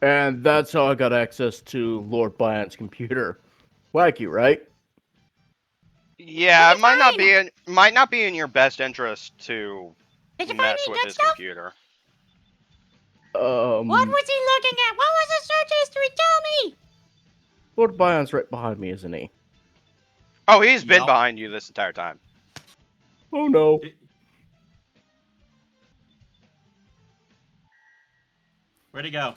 And that's how I got access to Lord Bion's computer. Wacky, right? Yeah, Did it you find? might not be in your best interest to Did you find mess any with good his stuff? computer. What Um, was he looking at? What was his search history? Tell me. Lord Bion's right behind me, isn't he? Oh, he's been Yep. behind you this entire time. Oh no. Where'd he go?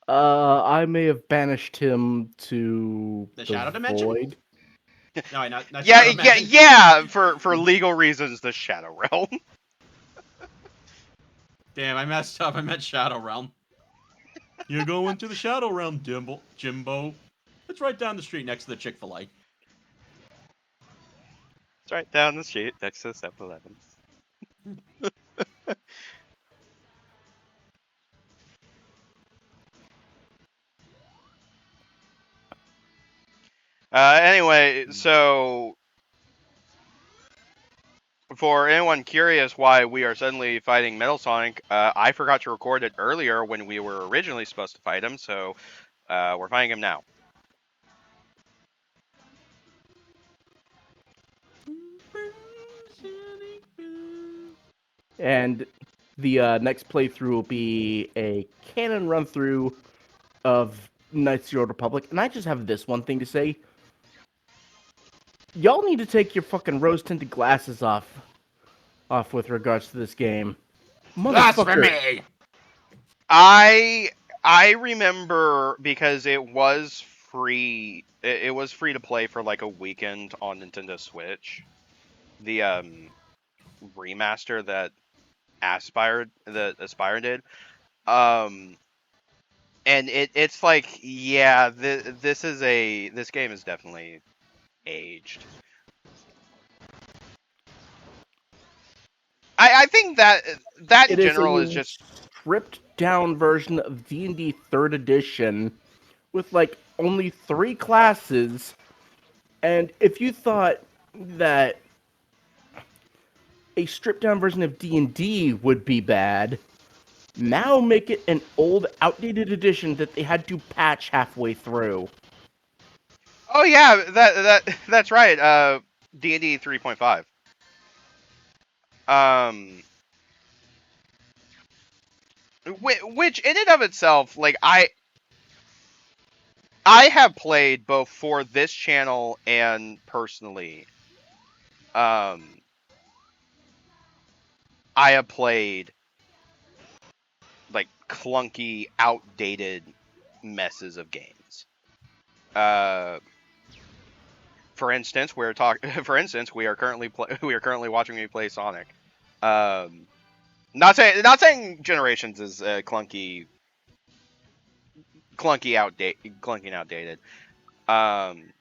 I may have banished him to The the Shadow Dimension? void. No, not Yeah, Shadow yeah, Dimension. yeah. For legal reasons, the Shadow Realm. Damn, I messed up. I meant Shadow Realm. You're going to the Shadow Realm, Jimbo. It's right down the street next to the Chick-fil-A. It's right down the street next to 7-Eleven. Anyway, so for anyone curious why we are suddenly fighting Metal Sonic, I forgot to record it earlier when we were originally supposed to fight him, so we're fighting him now. And the next playthrough will be a canon run through of Knights of the Old Republic. And I just have this one thing to say. Y'all need to take your fucking rose tinted glasses off with regards to this game. Motherfucker. Blasphemy! I I remember because it was free. It was free to play for like a weekend on Nintendo Switch. The remaster that Aspire did. Um, and it's like, yeah, this game is definitely aged. I think that in It is general is a just stripped down version of D&D 3rd edition with like only 3 classes. And if you thought that a stripped down version of D&D would be bad, now make it an old outdated edition that they had to patch halfway through. oh yeah, that's right. D&D 3.5. Um, which in and of itself, like I have played both for this channel and personally. Um, I have played like clunky, outdated messes of games. Uh, for instance, we're talking. For instance, we are currently watching me play Sonic. Um, not saying Generations is clunky and outdated. Um,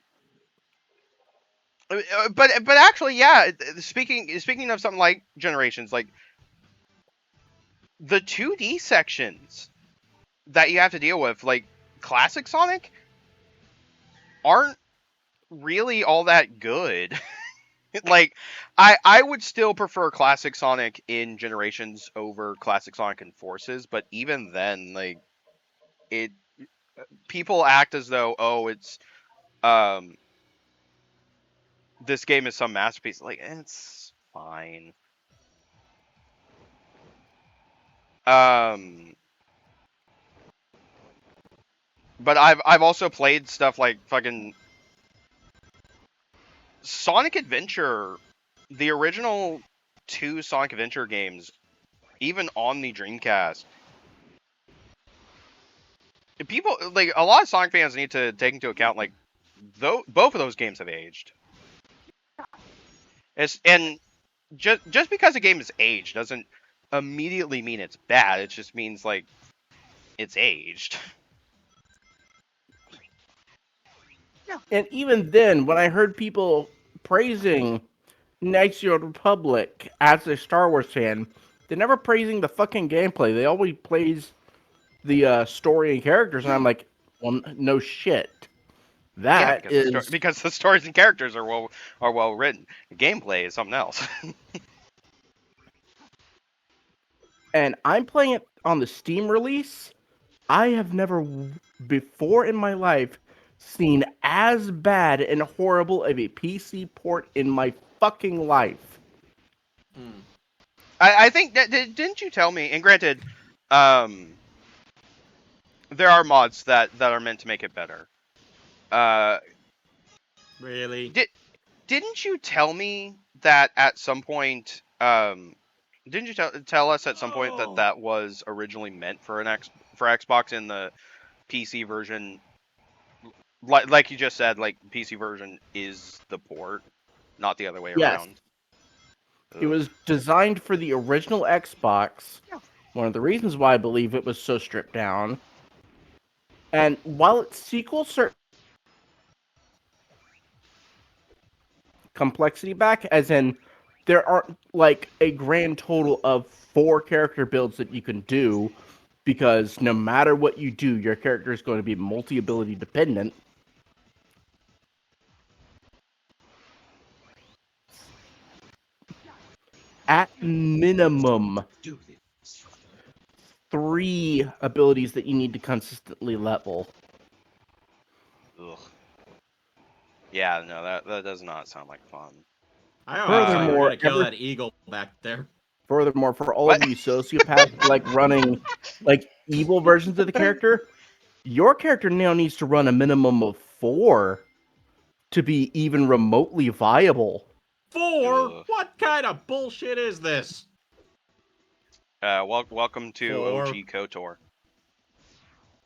but actually, yeah. Speaking of something like Generations, like the 2D sections that you have to deal with, like classic Sonic, aren't really all that good. Like, I would still prefer classic Sonic in Generations over classic Sonic in Forces, but even then, like it, people act as though, oh, it's um this game is some masterpiece. Like, it's fine. Um, but I've also played stuff like fucking Sonic Adventure, the original two Sonic Adventure games, even on the Dreamcast. People like a lot of Sonic fans need to take into account like though both of those games have aged. And just because a game is aged doesn't immediately mean it's bad. It just means like it's aged. And even then, when I heard people praising Knights of the Old Republic as a Star Wars fan, they're never praising the fucking gameplay. They always praise the story and characters, and I'm like, well, no shit. Yeah, That is, because the stories and characters are well written. The gameplay is something else. and I'm playing it on the Steam release, I have never before in my life seen as bad and horrible of a PC port in my fucking life. Hmm. I think that didn't you tell me? And granted, there are mods that are meant to make it better. Really? Didn't you tell me that at some point? Didn't you tell us at some point that Oh. that was originally meant for for Xbox in the PC version? Like you just said, like PC version is the port, not the other way Yes, around. it Ugh. was designed for the original Xbox. One of the reasons why I believe it was so stripped down. And while its sequel certain complexity back, as in there aren't like a grand total of 4 character builds that you can do, because no matter what you do, your character is going to be multi-ability dependent. At minimum, 3 abilities that you need to consistently level. Ugh. Yeah, no, that does not sound like fun. I almost thought you were Furthermore, gonna kill that eagle back there. for all What? of you sociopaths like running like evil versions of the character, your character now needs to run a minimum of 4 to be even remotely viable. 4? Ugh. What kind of bullshit is this? Welcome to 4. OG KOTOR.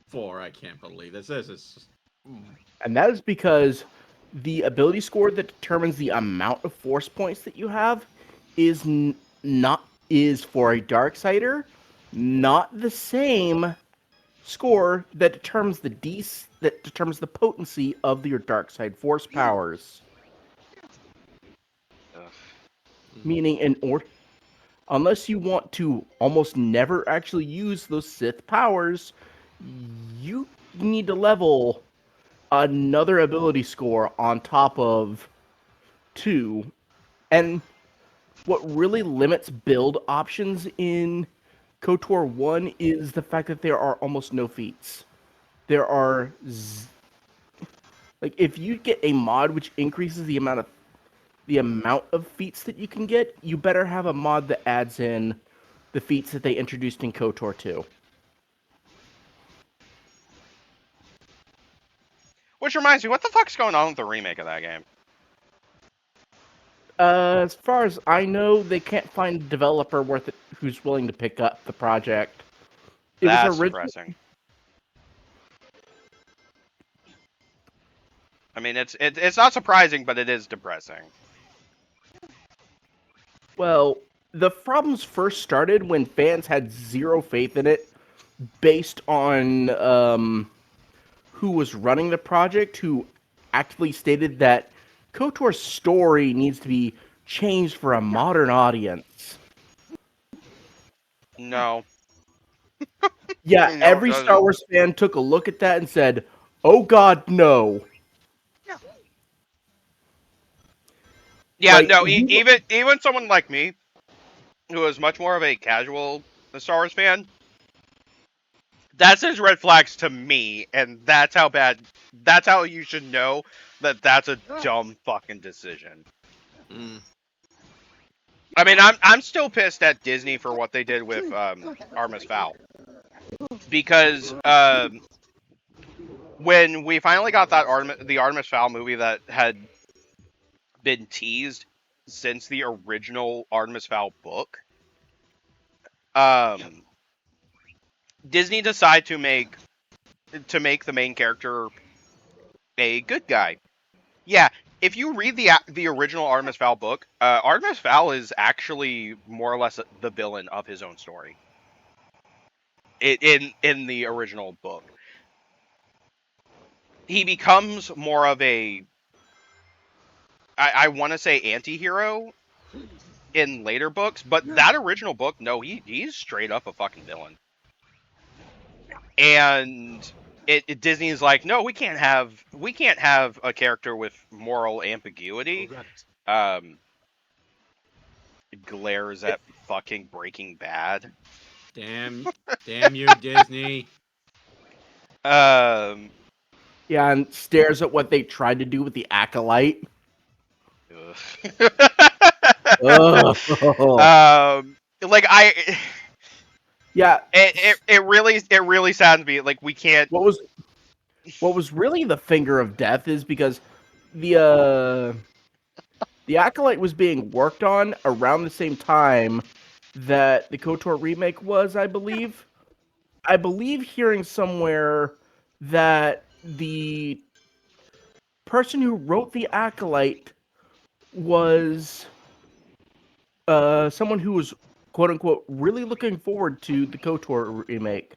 4. I can't believe this. This is. And that is because the ability score that determines the amount of force points that you have is not is for a Darksider not the same score that determines the potency of your dark side force powers. Ugh. Meaning, unless you want to almost never actually use those Sith powers, you need to level another ability score on top of 2. And what really limits build options in KOTOR 1 is the fact that there are almost no feats. There are like if you get a mod which increases the amount of feats that you can get, you better have a mod that adds in the feats that they introduced in KOTOR 2. Which reminds me, what the fuck's going on with the remake of that game? As far as I know, they can't find a developer worth it who's willing to pick up the project. It was That's originally depressing. I mean, it's not surprising, but it is depressing. well, the problems first started when fans had zero faith in it, based on who was running the project, who actively stated that KOTOR's story needs to be changed for a modern audience. No, Yeah, no, it every Star doesn't. Wars fan took a look at that and said, "Oh God, no!" Yeah, Like, no. Even someone like me, who is much more of a casual Star Wars fan, that sends red flags to me, and that's how bad. That's how you should know that that's a dumb fucking decision. Mm. I mean, I'm still pissed at Disney for what they did with Artemis Fowl, because when we finally got that the Artemis Fowl movie that had been teased since the original Artemis Fowl book, um, Disney decided to make the main character a good guy. Yeah, if you read the original Artemis Fowl book, Artemis Fowl is actually more or less the villain of his own story. In the original book, he becomes more of a I want to say anti-hero in later books, but that original book, no, he's straight up a fucking villain. And Disney's like, no, we can't have a character with moral ambiguity. Um, glares at fucking Breaking Bad. Damn you, Disney. Um, Yeah, and stares at what they tried to do with the acolyte. ugh. Ugh. Like Yeah. it really saddens me. Like we can't. What was really the finger of death is because the acolyte was being worked on around the same time that the KOTOR remake was, I believe. I believe hearing somewhere that the person who wrote the acolyte was someone who was quote unquote really looking forward to the KOTOR remake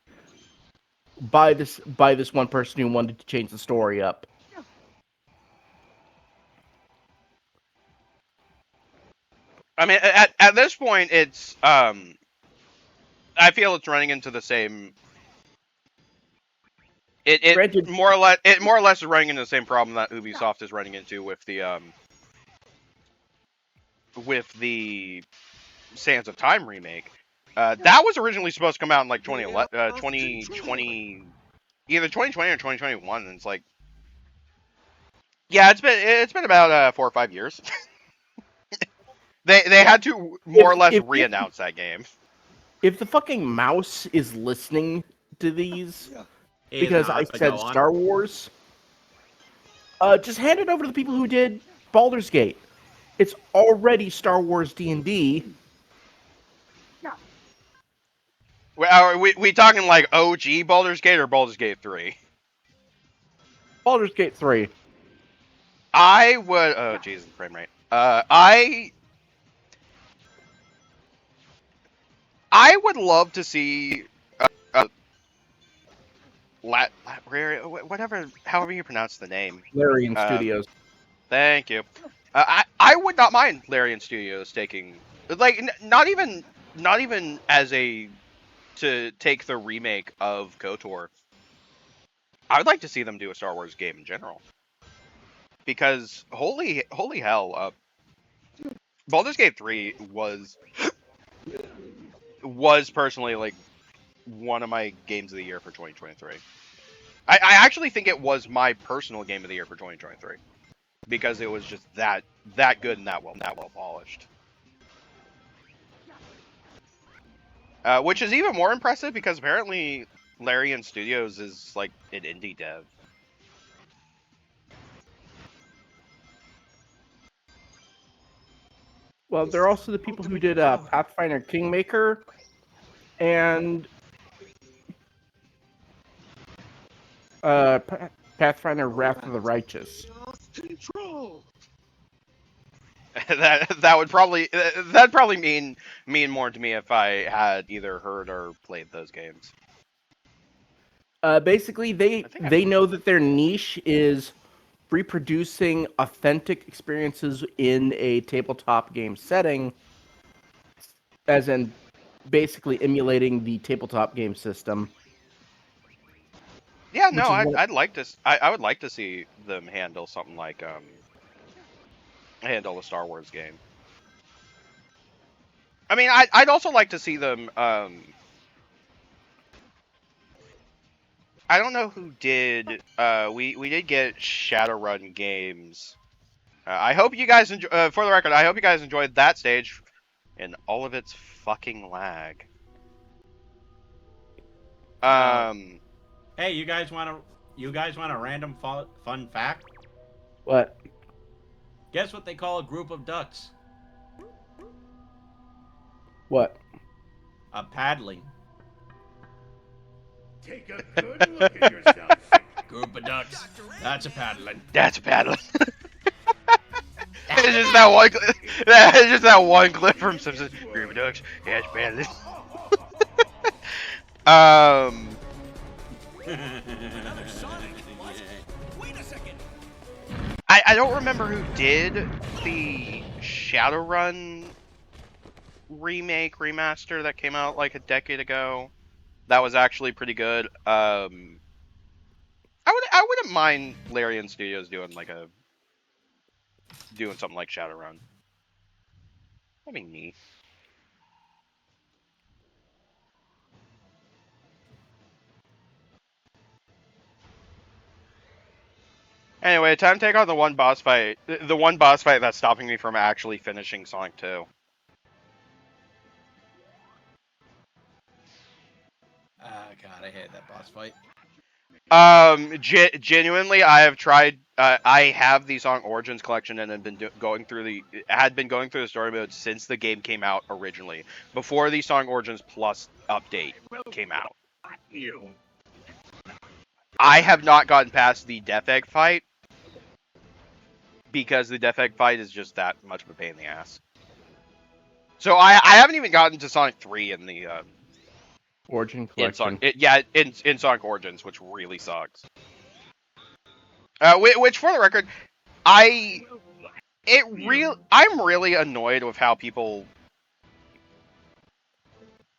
by this one person who wanted to change the story up. I mean, at this point, it's I feel it's running into the same. It Granted, more or less is running into the same problem that Ubisoft is running into with the Sands of Time remake. That was originally supposed to come out in like 2020, either 2020 or 2021, and it's like, yeah, it's been about 4 or 5 years. They had to more or less re-announce that game. if the fucking mouse is listening to these because I Go said on. Star Wars, just hand it over to the people who did Baldur's Gate. It's already Star Wars D&D. Are we talking like OG Baldur's Gate or Baldur's Gate 3? Baldur's Gate 3. I would. Oh, Jesus, frame rate. I would love to see uh, whatever, however you pronounce the name. Larian Um, Studios. Thank you. I would not mind Larian Studios taking, like, not even as a to take the remake of KOTOR. I would like to see them do a Star Wars game in general, because holy hell, Baldur's Gate 3 was personally like one of my games of the year for 2023. I actually think it was my personal game of the year for 2023 because it was just that good and that well polished. Which is even more impressive because apparently Larian Studios is like an indie dev. Well, they're also the people who did Pathfinder Kingmaker and Pathfinder Wrath of the Righteous. that would probably that'd probably mean more to me if I had either heard or played those games. Basically, they know that their niche is reproducing authentic experiences in a tabletop game setting, as in basically emulating the tabletop game system. Yeah, Which no, is one. I would like to see them handle something like handle a Star Wars game. I mean, I'd also like to see them I don't know who did. We did get Shadowrun games. I hope you guys enjoy. For the record, I hope you guys enjoyed that stage and all of its fucking lag. Hey, you guys want a random fun fact? What? Guess what they call a group of ducks? What? A paddling. Take a good look at yourself. Group of ducks. That's a paddling. That's a paddling. It's just that one. It's just that one clip from Simpsons. Group of ducks. Yeah, it's paddling. I don't remember who did the Shadowrun remaster that came out like a decade ago. That was actually pretty good. I wouldn't mind Larian Studios doing something like Shadowrun. That'd be neat. Anyway, time to take on the one boss fight. The one boss fight that's stopping me from actually finishing Sonic 2. God, I hated that boss fight. Genuinely, I have tried. I have the Sonic Origins collection and have been going through the story mode since the game came out originally, before the Sonic Origins Plus update came out. I have not gotten past the Death Egg fight because the Death Egg fight is just that much of a pain in the ass. So I haven't even gotten to Sonic 3 in the Origin in collection. in Sonic Origins, which really sucks. Which for the record, I'm really annoyed with how people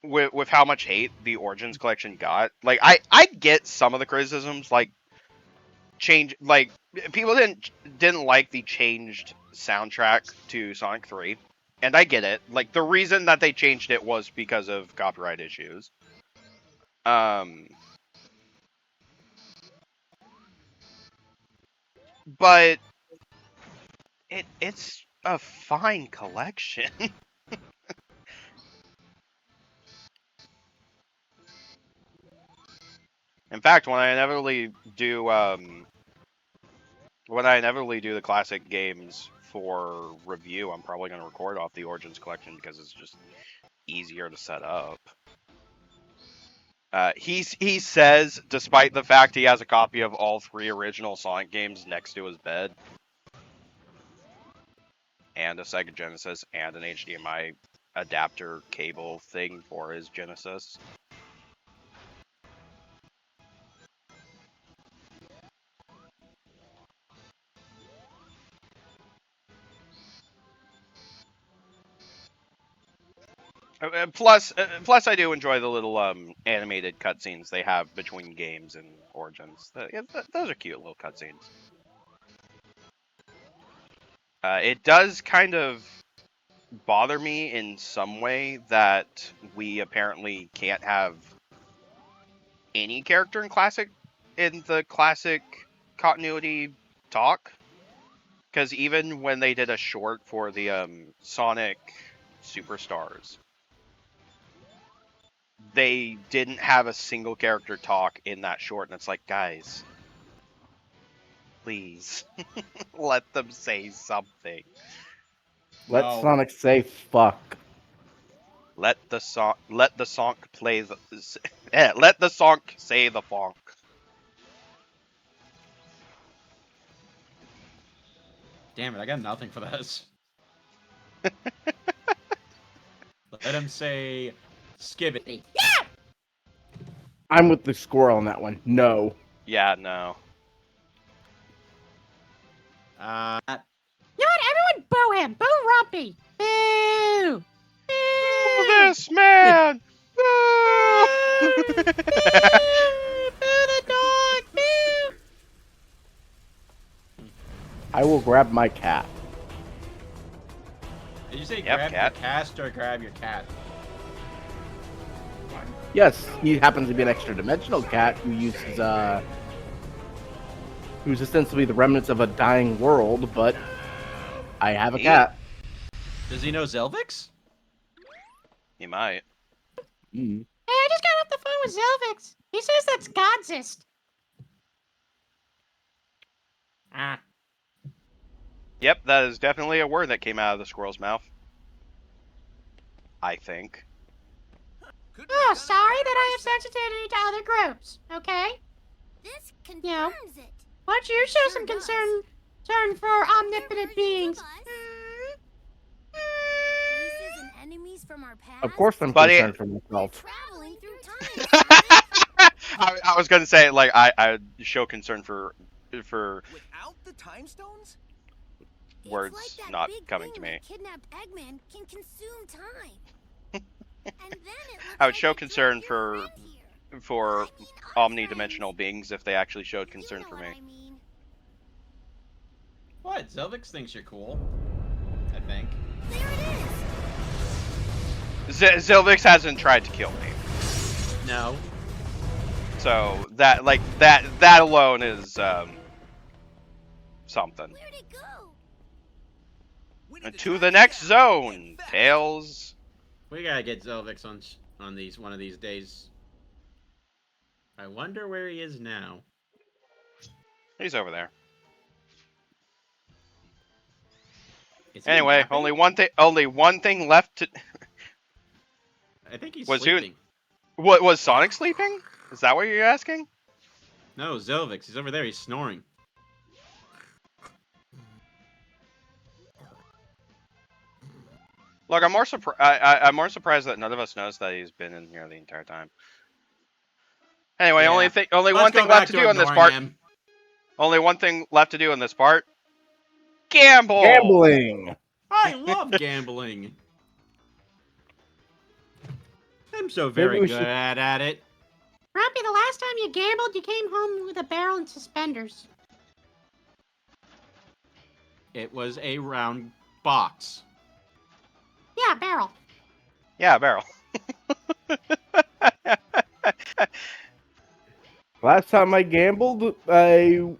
with how much hate the Origins collection got. Like I get some of the criticisms, like people didn't like the changed soundtrack to Sonic 3. And I get it. Like, the reason that they changed it was because of copyright issues. But it's a fine collection. In fact, when I inevitably do the classic games for review, I'm probably going to record off the Origins collection because it's just easier to set up. He says, despite the fact he has a copy of all 3 original Sonic games next to his bed, and a Sega Genesis, and an HDMI adapter cable thing for his Genesis. Plus, I do enjoy the little animated cutscenes they have between games and Origins. Those are cute little cutscenes. It does kind of bother me in some way that we apparently can't have any character in the classic continuity talk. Because even when they did a short for the Sonic Superstars, they didn't have a single character talk in that short, and it's like, guys, please, let them say something. Let No. Sonic say fuck. Let the song play the let the song say the funk. Damn it, I got nothing for this. Let him say skibbity. I'm with the squirrel on that one. No. Yeah, no. You know what? Everyone boo him. Boo Rumpy. Boo. Boo. This man. Boo. Boo the dog. Boo. I will grab my cat. Did you say Yep, grab cat. your cast or grab your cat? Yes, he happens to be an extra dimensional cat who uses who's ostensibly the remnants of a dying world, but I have a cat. Does he know Zelvix? He might. Mm. Hey, I just got off the phone with Zelvix. He says that's Godsist. Ah. Yep, that is definitely a word that came out of the squirrel's mouth. I think. Oh, sorry that I have sensitivity to other groups, okay? This Yeah. confirms it. Why don't you show some concern for omnipotent beings? Places and enemies from our past. Of course I'm Buddy- concerned for myself. Traveling through time. I was gonna say, like, I show concern for Without the time stones? words It's like that not big coming thing to me. that kidnapped Eggman can consume time. And then it looks I would like show they concern drove you for around here. for I mean, our omnidimensional friends. beings if they actually showed You concern know for what me. I mean. What? Zelvix thinks you're cool. I think. There it is. Zilvix hasn't tried to kill me, No. so that alone is something. Where'd it go? We need And to to track the it next down. zone, And fast. Tails. We gotta get Zelvix on these one of these days. I wonder where he is now. He's over there. Is he Anyway, napping? only one thing left to. I think he's Was you- sleeping. What was Sonic sleeping? Is that what you're asking? No, Zelvix. He's over there. He's snoring. Look, I'm more surprised that none of us knows that he's been in here the entire time. Anyway, Yeah. only Let's one go thing back left to do on this ignoring part. him. Only one thing left to do in this part. Gamble. Gambling. I love gambling. I'm so Maybe very we good should- at it. Grumpy, the last time you gambled, you came home with a barrel and suspenders. It was a round box. Yeah, barrel. Yeah, barrel. Last time I gambled, well,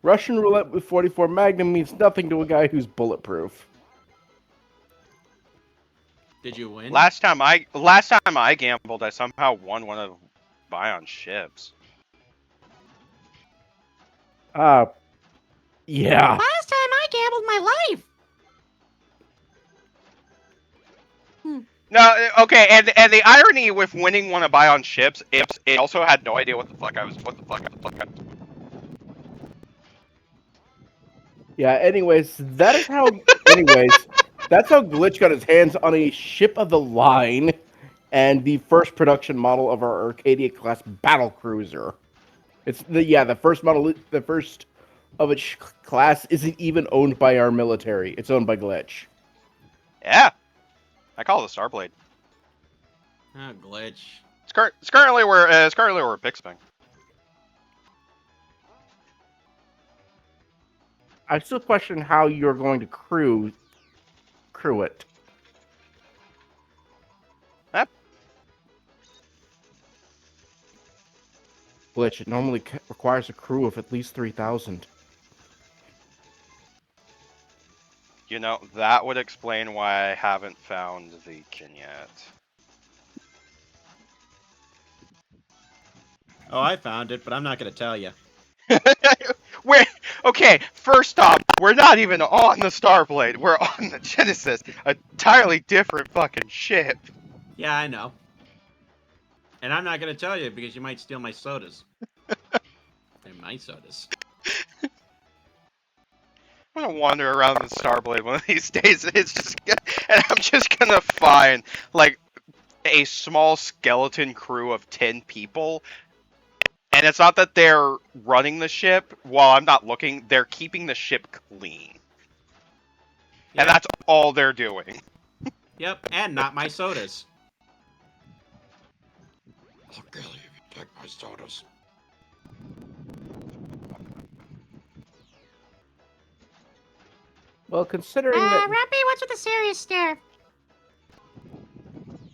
Russian roulette with 44 Magnum means nothing to a guy who's bulletproof. Did you win? Last time I gambled, I somehow won one of Bion's ships. Yeah. Last time I gambled my life. No, okay, and the irony with winning one of Bion's ships, it also had no idea what the fuck I was. Yeah, anyways, that's how Glitch got his hands on a ship of the line and the first production model of our Arcadia class battle cruiser. It's the first model, the first of its class isn't even owned by our military. It's owned by Glitch. Yeah, I call it a Starblade. Oh, glitch. It's currently where Bixbing. I still question how you're going to crew it. Yep. Glitch, it normally requires a crew of at least 3,000. You know, that would explain why I haven't found the kin yet. Oh, I found it, but I'm not gonna tell you. Okay, first off, we're not even on the Starblade. We're on the Genesis, a entirely different fucking ship. Yeah, I know. And I'm not gonna tell you because you might steal my sodas. And my sodas. I'm gonna wander around the Starblade one of these days, and I'm just gonna find like a small skeleton crew of 10 people. And it's not that they're running the ship while I'm not looking, they're keeping the ship clean. Yeah. And that's all they're doing. Yep, and not my sodas. I'll kill you if you take my sodas. Well, considering that, Rappy, what's with the serious stare?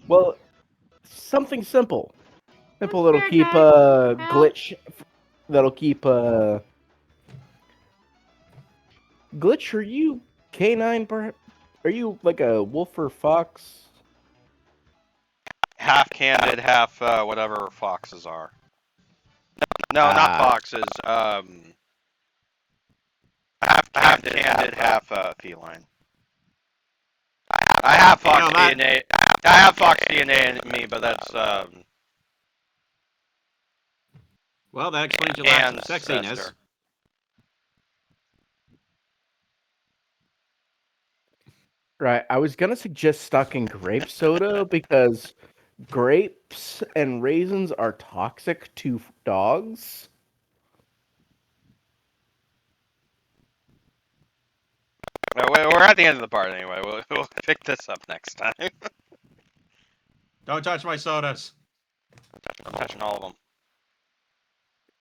well, something simple. Simple that'll Fair keep guy. Glitch, that'll keep Glitch, are you canine, perhaps? Are you like a wolf or fox? Half candid, half whatever foxes are. No, not foxes. Half candid, half feline. I have fox You know, that- DNA. I have fox DNA in me, but that's Well, that explains your lack of ancestor. sexiness. Right, I was gonna suggest stocking grape soda because grapes and raisins are toxic to dogs. We're at the end of the part anyway. We'll pick this up next time. Don't touch my sodas. I'm touching all of them.